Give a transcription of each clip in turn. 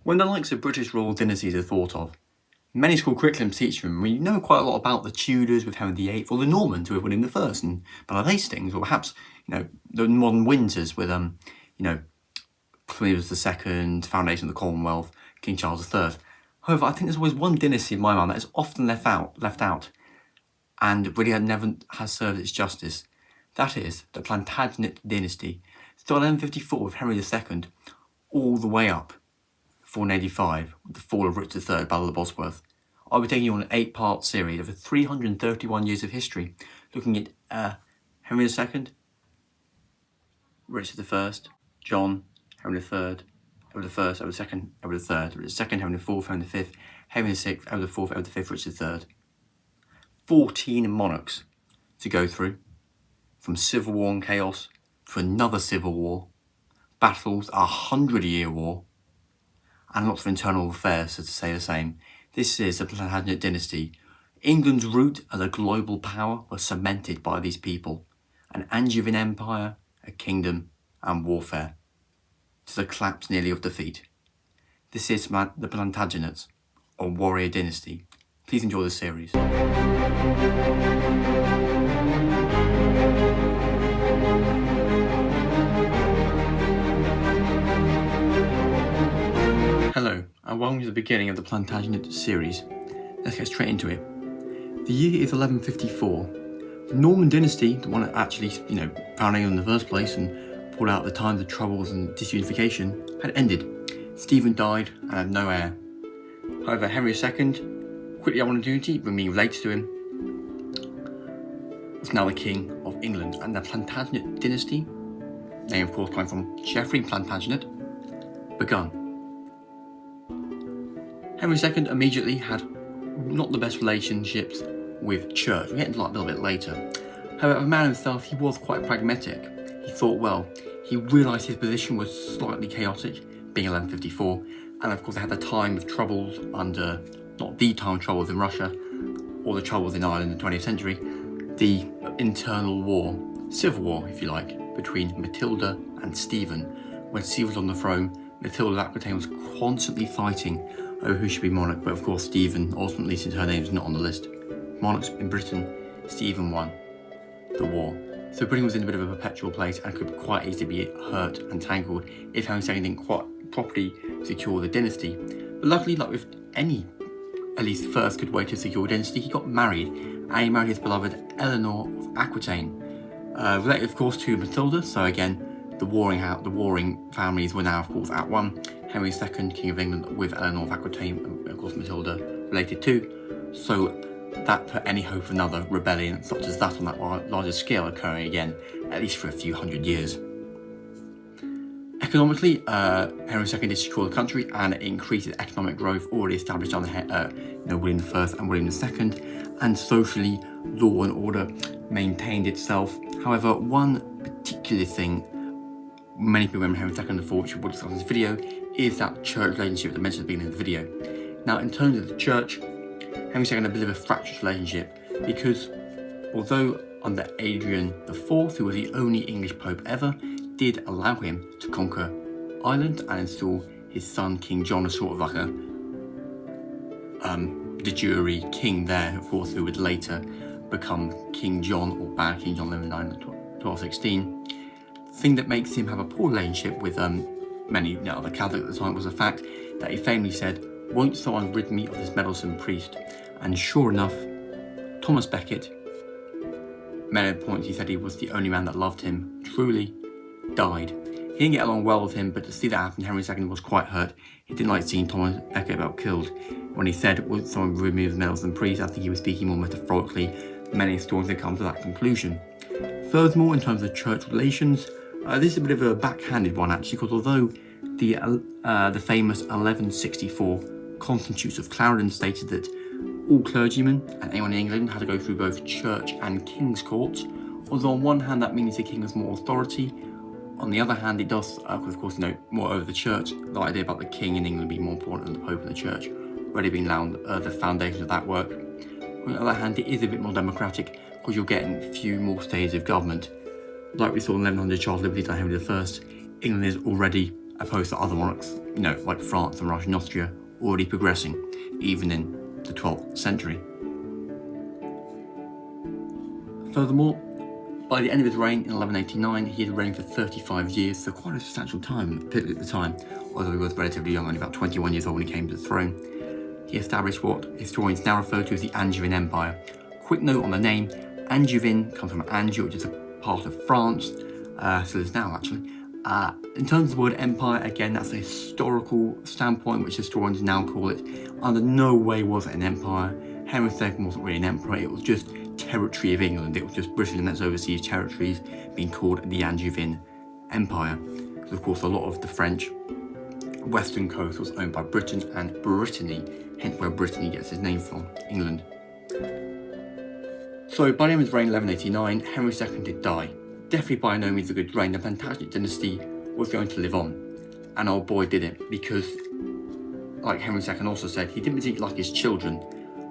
When the likes of British royal dynasties are thought of, many school curriculums teach them, we know quite a lot about the Tudors with Henry VIII, or the Normans with William I and Ballad of Hastings, or perhaps, the modern Windsors with, Queen Elizabeth II, foundation of the Commonwealth, King Charles III. However, I think there's always one dynasty in my mind that is often left out, and really never has served its justice. That is the Plantagenet dynasty, started in 1154 with Henry II, all the way up 485 with the fall of Richard III, Battle of Bosworth. I'll be taking you on an 8-part series over 331 years of history, looking at Henry II, Richard I, John, Henry III, Edward I, Edward II, Edward III, Richard II, Henry IV, Henry V, Henry VI, Edward IV, Edward V, Richard III. 14 monarchs to go through, from civil war and chaos to another civil war, battles, a 100-year war, and lots of internal affairs, so to say the same. This is the Plantagenet dynasty. England's root as a global power was cemented by these people. An Angevin empire, a kingdom, and warfare, to the collapse nearly of defeat. This is the Plantagenets, a warrior dynasty. Please enjoy the series. Hello, and welcome to the beginning of the Plantagenet series. Let's get straight into it. The year is 1154. The Norman dynasty, the one that actually, found England in the first place and pulled out the times of troubles and disunification, had ended. Stephen died and had no heir. However, Henry II, quickly on opportunity, when being related to him, was now the King of England, and the Plantagenet dynasty, name of course coming from Geoffrey Plantagenet, begun. Henry II immediately had not the best relationships with church. We'll get into that a little bit later. However, a man himself, he was quite pragmatic. He thought, well, he realised his position was slightly chaotic, being 1154, and of course they had the time of troubles under, not the time of troubles in Russia, or the troubles in Ireland in the 20th century, the internal war, civil war if you like, between Matilda and Stephen. When Stephen was on the throne, Matilda of Aquitaine was constantly fighting over who should be monarch, but of course Stephen, ultimately, since her name is not on the list, monarchs in Britain, Stephen won the war. So Britain was in a bit of a perpetual place and could quite easily be hurt and tangled if Henry II didn't quite properly secure the dynasty. But luckily, like with any, at least first good way to secure a dynasty, he got married, and he married his beloved Eleanor of Aquitaine. Related of course to Matilda, so again, the warring families were now of course at one. Henry II, King of England, with Eleanor of Aquitaine, and of course Matilda related too. So that put any hope of another rebellion such as that on that larger scale occurring again, at least for a few hundred years. Economically, Henry II did secure the country and it increased its economic growth already established under William I and William II, and socially, law and order maintained itself. However, one particular thing many people remember Henry II for, which we'll discuss in this video, is that church relationship that I mentioned at the beginning of the video. Now, in terms of the church, Henry II had a bit of a fractious relationship because although under Adrian IV, who was the only English pope ever, did allow him to conquer Ireland and install his son King John as sort of like a de jure king there, of course, who would later become King John, or Bad King John 1216. The thing that makes him have a poor relationship with many other Catholics at the time was the fact that he famously said, "Won't someone rid me of this meddlesome priest?" And sure enough, Thomas Becket, many points he said he was the only man that loved him, truly died. He didn't get along well with him, but to see that happen, Henry II was quite hurt. He didn't like seeing Thomas Becket about killed. When he said, "Won't someone rid me of this meddlesome priest?" I think he was speaking more metaphorically. Many historians have come to that conclusion. Furthermore, in terms of church relations, this is a bit of a backhanded one actually, because although the famous 1164 Constitutes of Clarendon stated that all clergymen and anyone in England had to go through both church and king's courts, although on one hand that means the king has more authority, on the other hand it does, of course, more over the church. The idea about the king in England being more important than the pope and the church already been the foundations of that work. On the other hand, it is a bit more democratic because you're getting few more stages of government. Like we saw in 1100 Charles Liberty to Henry I, England is already opposed to other monarchs, like France and Russia and Austria, already progressing, even in the 12th century. Furthermore, by the end of his reign in 1189, he had reigned for 35 years, so quite a substantial time, particularly at the time, although he was relatively young, only about 21 years old when he came to the throne. He established what historians now refer to as the Angevin Empire. Quick note on the name, Angevin comes from Anjou, which is a part of France, so there's now actually. In terms of the word empire, again, that's a historical standpoint, which historians now call it. Under no way was it an empire. Henry II wasn't really an emperor, it was just territory of England. It was just Britain and its overseas territories being called the Angevin Empire. Because of course a lot of the French western coast was owned by Britain and Brittany, hence where Brittany gets its name from, England. So by the end of his reign, 1189, Henry II did die. Definitely by no means a good reign. The Plantagenet dynasty was going to live on, and old boy did it, because, like Henry II also said, he didn't particularly like his children.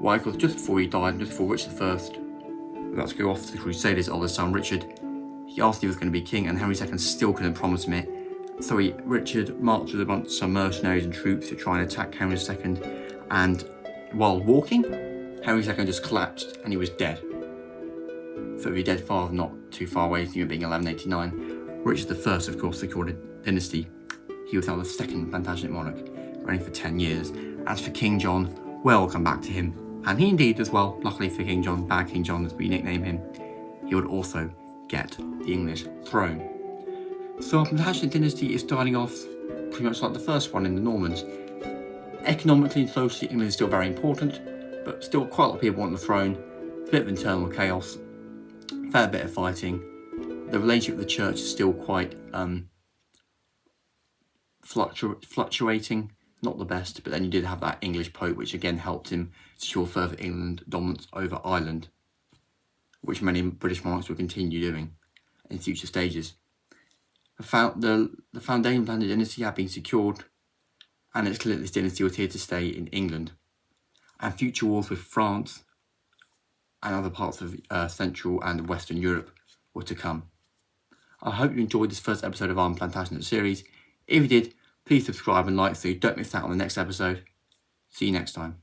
Why? Because just before he died, just before Richard I was about to go off to the Crusaders, oldest son Richard, he asked if he was going to be king, and Henry II still couldn't promise him it. So Richard marched with a bunch of some mercenaries and troops to try and attack Henry II, and while walking, Henry II just collapsed and he was dead. So he dead far, not too far away from it being 1189. Richard I, of course, secured a dynasty. He was now the second Plantagenet monarch, reigning for 10 years. As for King John, well, we'll come back to him. And he indeed as well, luckily for King John, Bad King John as we nickname him, he would also get the English throne. So our Plantagenet dynasty is starting off pretty much like the first one in the Normans. Economically and socially, England is still very important, but still quite a lot of people want the throne. A bit of internal chaos, a fair bit of fighting. The relationship with the church is still quite fluctuating, not the best, but then you did have that English Pope, which again helped him secure further England dominance over Ireland, which many British monarchs will continue doing in future stages. The foundation Plantagenet dynasty had been secured, and it's clear that this dynasty was here to stay in England, and future wars with France and other parts of Central and Western Europe were to come. I hope you enjoyed this first episode of our Plantagenet series. If you did, please subscribe and like so you don't miss out on the next episode. See you next time.